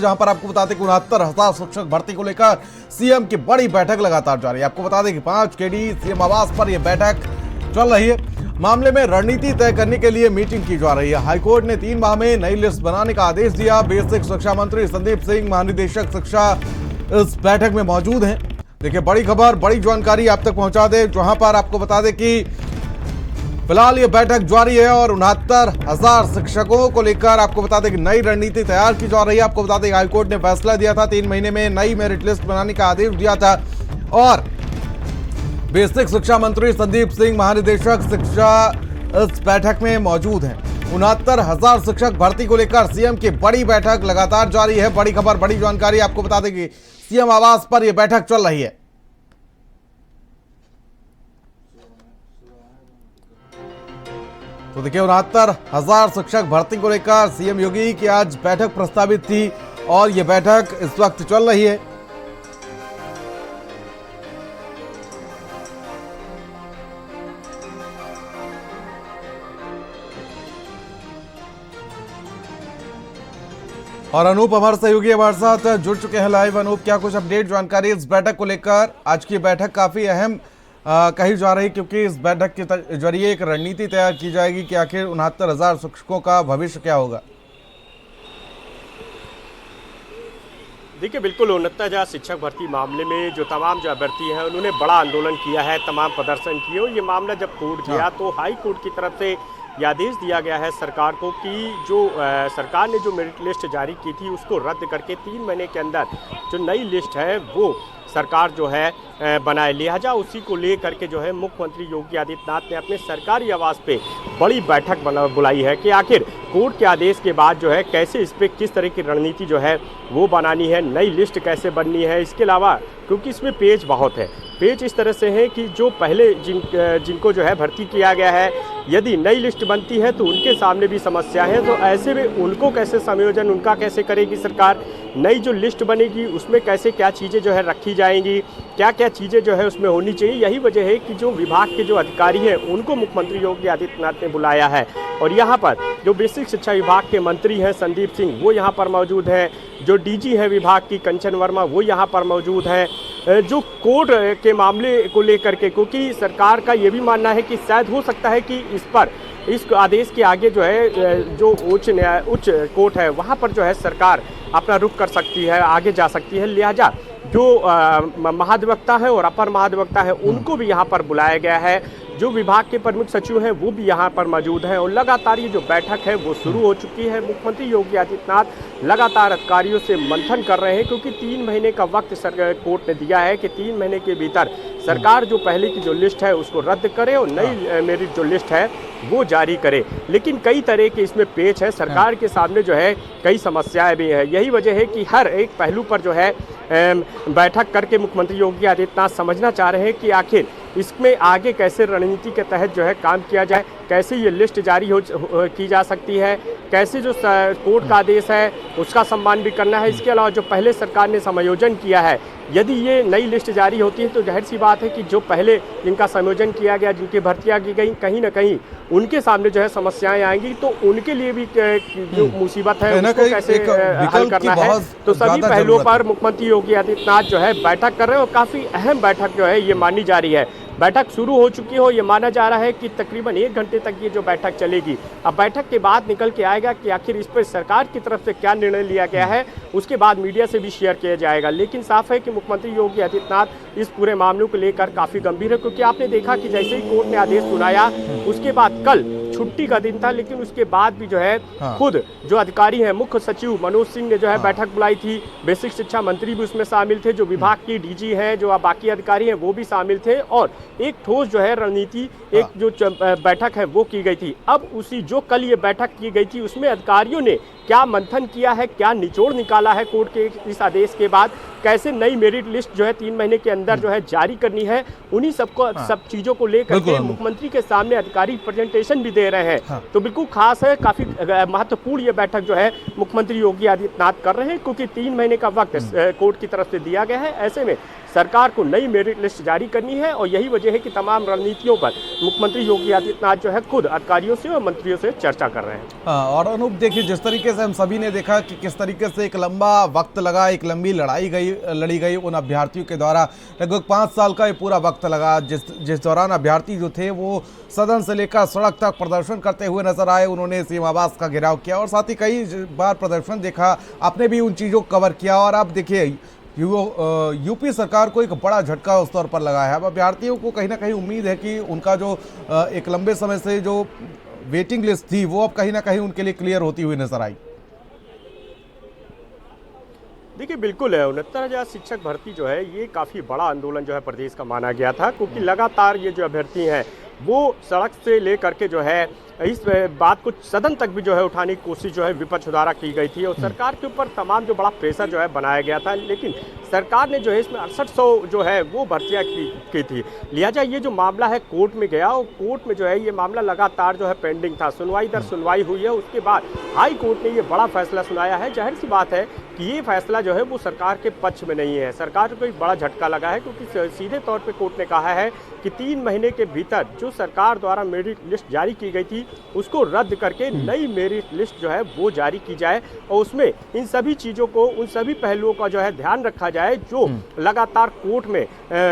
जहां पर आपको बता दें कि 69,000 शिक्षक भर्ती को लेकर सीएम की बड़ी बैठक लगातार जारी है। आपको बता दें कि 5 केडी सीएम आवास पर यह बैठक चल रही है। मामले में रणनीति तय करने के लिए मीटिंग की जा रही है। हाईकोर्ट ने 3 माह में नई लिस्ट बनाने का आदेश दिया। बेसिक शिक्षा मंत्री संदीप सिंह, महानिदेशक शिक्षा इस बैठक में मौजूद हैं। देखिए, बड़ी खबर, बड़ी जानकारी आप तक पहुंचा दे, जहां पर आपको बता दें कि फिलहाल ये बैठक जारी है और 69,000 शिक्षकों को लेकर आपको बता दें कि नई रणनीति तैयार की जा रही है। आपको बता दें हाईकोर्ट ने फैसला दिया था, 3 महीने में नई मेरिट लिस्ट बनाने का आदेश दिया था और बेसिक शिक्षा मंत्री संदीप सिंह, महानिदेशक शिक्षा इस बैठक में मौजूद हैं। 69,000 शिक्षक भर्ती को लेकर सीएम की बड़ी बैठक लगातार जारी है। बड़ी खबर, बड़ी जानकारी आपको बता दें कि सीएम आवास पर यह बैठक चल रही है। तो देखिए, 69,000 शिक्षक भर्ती को लेकर सीएम योगी की आज बैठक प्रस्तावित थी और यह बैठक इस वक्त चल रही है। और अनूप हमारे सहयोगी हमारे साथ जुड़ चुके हैं लाइव। अनूप, क्या कुछ अपडेट जानकारी इस बैठक को लेकर? आज की बैठक काफी अहम कही जा रही, क्योंकि इस बैठक के जरिए एक रणनीति तैयार की जाएगी कि आखिर 69,000 शिक्षकों का भविष्य क्या होगा। देखिए, बिल्कुल 69,000 शिक्षक भर्ती मामले में जो तमाम जो अभ्यर्थी हैं उन्होंने बड़ा आंदोलन किया है, तमाम प्रदर्शन किए और ये मामला जब कोर्ट गया तो हाई कोर्ट की तरफ से यह आदेश दिया गया है सरकार को कि जो सरकार ने जो मेरिट लिस्ट जारी की थी उसको रद्द करके 3 महीने के अंदर जो नई लिस्ट है वो सरकार जो है बनाए। लिहाजा उसी को लेकर के जो है मुख्यमंत्री योगी आदित्यनाथ ने अपने सरकारी आवास पे बड़ी बैठक बुलाई है कि आखिर कोर्ट के आदेश के बाद जो है कैसे इस पर किस तरह की रणनीति जो है वो बनानी है, नई लिस्ट कैसे बननी है। इसके अलावा क्योंकि इसमें पेज बहुत है, पेज इस तरह से है कि जो पहले जिनको जो है भर्ती किया गया है, यदि नई लिस्ट बनती है तो उनके सामने भी समस्या है। तो ऐसे में उनको कैसे समायोजन उनका कैसे करेगी सरकार, नई जो लिस्ट बनेगी उसमें कैसे क्या चीज़ें जो है रखी जाएंगी, क्या क्या चीज़ें जो है उसमें होनी चाहिए। यही वजह है कि जो विभाग के जो अधिकारी हैं उनको मुख्यमंत्री योगी आदित्यनाथ ने बुलाया है। और यहाँ पर जो बेसिक शिक्षा विभाग के मंत्री हैं संदीप सिंह वो यहाँ पर मौजूद हैं, जो डीजी है विभाग की कंचन वर्मा वो यहाँ पर मौजूद हैं। जो कोर्ट के मामले को लेकर के, क्योंकि सरकार का ये भी मानना है कि शायद हो सकता है कि इस आदेश के आगे जो है जो उच्च कोर्ट है वहाँ पर जो है सरकार अपना रुख कर सकती है, आगे जा सकती है। लिहाजा जो महाधिवक्ता है और अपर महाधिवक्ता है उनको भी यहाँ पर बुलाया गया है। जो विभाग के प्रमुख सचिव हैं वो भी यहाँ पर मौजूद हैं और लगातार ये जो बैठक है वो शुरू हो चुकी है। मुख्यमंत्री योगी आदित्यनाथ लगातार अधिकारियों से मंथन कर रहे हैं, क्योंकि 3 महीने का वक्त कोर्ट ने दिया है कि 3 महीने के भीतर सरकार जो पहले की जो लिस्ट है उसको रद्द करे और नई मेरिट जो लिस्ट है वो जारी करे। लेकिन कई तरह के इसमें पेच है, सरकार के सामने जो है कई समस्याएं भी हैं। यही वजह है कि हर एक पहलू पर जो है बैठक करके मुख्यमंत्री योगी आदित्यनाथ समझना चाह रहे हैं कि आखिर इसमें आगे कैसे रणनीति के तहत जो है काम किया जाए, कैसे ये लिस्ट जारी की जा सकती है, कैसे जो कोर्ट का आदेश है उसका सम्मान भी करना है। इसके अलावा जो पहले सरकार ने समायोजन किया है, यदि ये नई लिस्ट जारी होती है तो जाहिर सी बात है कि जो पहले जिनका समायोजन किया गया, जिनकी भर्तियाँ की गई, कहीं ना कहीं उनके सामने जो है समस्याएं आएंगी, तो उनके लिए भी जो मुसीबत है उसको कैसे हल करना है। तो सभी पहलुओं पर मुख्यमंत्री योगी आदित्यनाथ जो है बैठक कर रहे हैं और काफ़ी अहम बैठक जो है ये मानी जा रही है। बैठक शुरू हो चुकी हो, ये माना जा रहा है कि तकरीबन 1 घंटे तक ये जो बैठक चलेगी। अब बैठक के बाद निकल के आएगा कि आखिर इस पर सरकार की तरफ से क्या निर्णय लिया गया है, उसके बाद मीडिया से भी शेयर किया जाएगा। लेकिन साफ है कि मुख्यमंत्री योगी आदित्यनाथ इस पूरे मामले को लेकर काफ़ी गंभीर है, क्योंकि आपने देखा कि जैसे ही कोर्ट ने आदेश सुनाया उसके बाद कल छुट्टी का दिन था, लेकिन उसके बाद भी जो है खुद जो अधिकारी हैं, मुख्य सचिव मनोज सिंह ने जो है बैठक बुलाई थी, बेसिक शिक्षा मंत्री भी उसमें शामिल थे, जो विभाग की डीजी हैं, जो बाकी अधिकारी हैं वो भी शामिल थे और एक ठोस जो है रणनीति एक जो बैठक है वो की गई थी। अब उसी जो कल ये बैठक की गई थी उसमें अधिकारियों ने क्या मंथन किया है, क्या निचोड़ निकाला है कोर्ट के इस आदेश के बाद, कैसे नई मेरिट लिस्ट जो है 3 महीने के अंदर जो है जारी करनी है, उन्हीं सब चीज़ों को लेकर के मुख्यमंत्री के सामने अधिकारी प्रेजेंटेशन भी दे रहे हैं। तो बिल्कुल खास है, काफ़ी महत्वपूर्ण ये बैठक जो है मुख्यमंत्री योगी आदित्यनाथ कर रहे हैं, क्योंकि 3 महीने का वक्त कोर्ट की तरफ से दिया गया है। ऐसे में सरकार को नई मेरिट लिस्ट जारी करनी है और यही वजह है कि तमाम रणनीतियों पर मुख्यमंत्री योगी आदित्यनाथ जो है खुद अधिकारियों से और मंत्रियों से चर्चा कर रहे हैं। और अनूप, देखिए जिस तरीके तरीके से हम सभी ने देखा कि किस तरीके से एक लंबा वक्त लगा, एक लंबी लड़ी गई उन अभ्यर्थियों के द्वारा। लगभग 5 साल का ये पूरा वक्त लगा, जिस दौरान अभ्यर्थी जो थे वो सदन से लेकर सड़क तक प्रदर्शन करते हुए नजर आए। उन्होंने सीएम आवास का घेराव किया और साथ ही कई बार प्रदर्शन देखा, आपने भी उन चीज़ों को कवर किया। और अब देखिए यूपी सरकार को एक बड़ा झटका उस तौर पर लगा है। अब अभ्यर्थियों को कहीं ना कहीं उम्मीद है कि उनका जो एक लंबे समय से जो वेटिंग लिस्ट थी वो अब कहीं ना कहीं उनके लिए क्लियर होती हुई नजर आई। देखिए बिल्कुल है, 69,000 शिक्षक भर्ती जो है ये काफ़ी बड़ा आंदोलन जो है प्रदेश का माना गया था, क्योंकि लगातार ये जो अभ्यर्थी हैं वो सड़क से ले करके जो है इस बात को सदन तक भी जो है उठाने की कोशिश जो है विपक्ष द्वारा की गई थी और सरकार के ऊपर तमाम जो बड़ा प्रेशर जो है बनाया गया था, लेकिन सरकार ने जो है इसमें 6800 जो है वो भर्तियां की थी। लिहाजा ये जो मामला है कोर्ट में गया और कोर्ट में जो है ये मामला लगातार जो है पेंडिंग था, सुनवाई दर सुनवाई हुई है। उसके बाद हाई कोर्ट ने ये बड़ा फैसला सुनाया है। जाहिर सी बात है कि ये फैसला जो है वो सरकार के पक्ष में नहीं है, सरकार को एक बड़ा झटका लगा है, क्योंकि सीधे तौर पर कोर्ट ने कहा है कि 3 महीने के भीतर जो सरकार द्वारा मेरिट लिस्ट जारी की गई थी उसको रद्द करके नई मेरिट लिस्ट जो है वो जारी की जाए और उसमें इन सभी चीज़ों को, उन सभी पहलुओं का जो है ध्यान रखा जाए जो लगातार कोर्ट में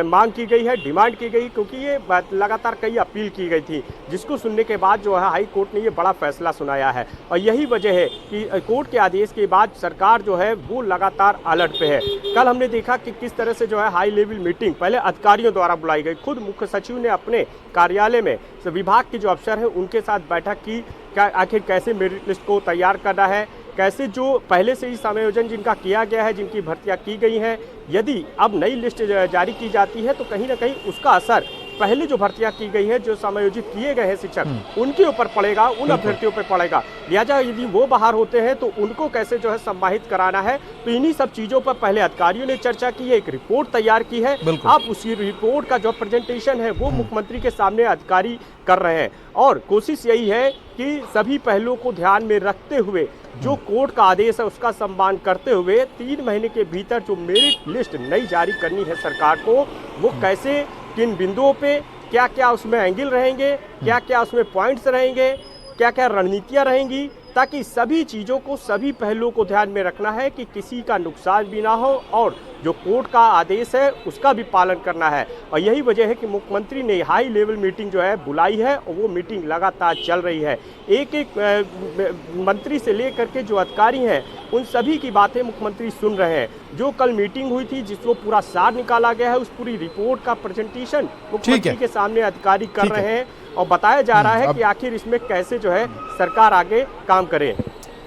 मांग की गई है, डिमांड की गई, क्योंकि ये लगातार कई अपील की गई थी, जिसको सुनने के बाद जो है हाई कोर्ट ने ये बड़ा फैसला सुनाया है। और यही वजह है कि कोर्ट के आदेश के बाद सरकार जो है वो लगातार अलर्ट पे है। कल हमने देखा कि किस तरह से जो है हाई लेवल मीटिंग पहले अधिकारियों द्वारा बुलाई गई, खुद मुख्य सचिव ने अपने कार्यालय में विभाग के जो अफसर हैं उनके साथ बैठक की, आखिर कैसे मेरिट लिस्ट को तैयार करना है, कैसे जो पहले से ही समायोजन जिनका किया गया है, जिनकी भर्तियां की गई हैं, यदि अब नई लिस्ट जारी की जाती है तो कहीं ना कहीं उसका असर पहले जो भर्तियां की गई है, जो समायोजित किए गए हैं शिक्षक, उनके ऊपर पड़ेगा, उन अभ्यर्थियों पर पड़ेगा। लिहाजा यदि वो बाहर होते हैं तो उनको कैसे जो है सम्मानित कराना है, तो इन्हीं सब चीज़ों पर पहले अधिकारियों ने चर्चा की है, एक रिपोर्ट तैयार की है। अब उसी रिपोर्ट का जो प्रेजेंटेशन है वो मुख्यमंत्री के सामने अधिकारी कर रहे हैं और कोशिश यही है कि सभी पहलुओं को ध्यान में रखते हुए जो कोर्ट का आदेश है उसका सम्मान करते हुए 3 महीने के भीतर जो मेरिट लिस्ट नई जारी करनी है सरकार को, वो कैसे, किन बिंदुओं पे, क्या क्या उसमें एंगल रहेंगे, क्या क्या उसमें पॉइंट्स रहेंगे, क्या क्या रणनीतियाँ रहेंगी, ताकि सभी चीज़ों को, सभी पहलुओं को ध्यान में रखना है कि किसी का नुकसान भी ना हो और जो कोर्ट का आदेश है उसका भी पालन करना है। और यही वजह है कि मुख्यमंत्री ने हाई लेवल मीटिंग जो है बुलाई है और वो मीटिंग लगातार चल रही है। एक एक मंत्री से लेकर के जो अधिकारी हैं उन सभी की बातें मुख्यमंत्री सुन रहे हैं। जो कल मीटिंग हुई थी जिसको पूरा सार निकाला गया है, उस पूरी रिपोर्ट का प्रेजेंटेशन मुख्यमंत्री के सामने अधिकारी कर रहे हैं और बताया जा रहा है कि आखिर इसमें कैसे जो है सरकार आगे काम करे।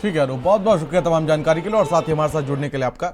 ठीक है, बहुत बहुत शुक्रिया तमाम जानकारी के लिए और साथ ही हमारे साथ जुड़ने के लिए आपका।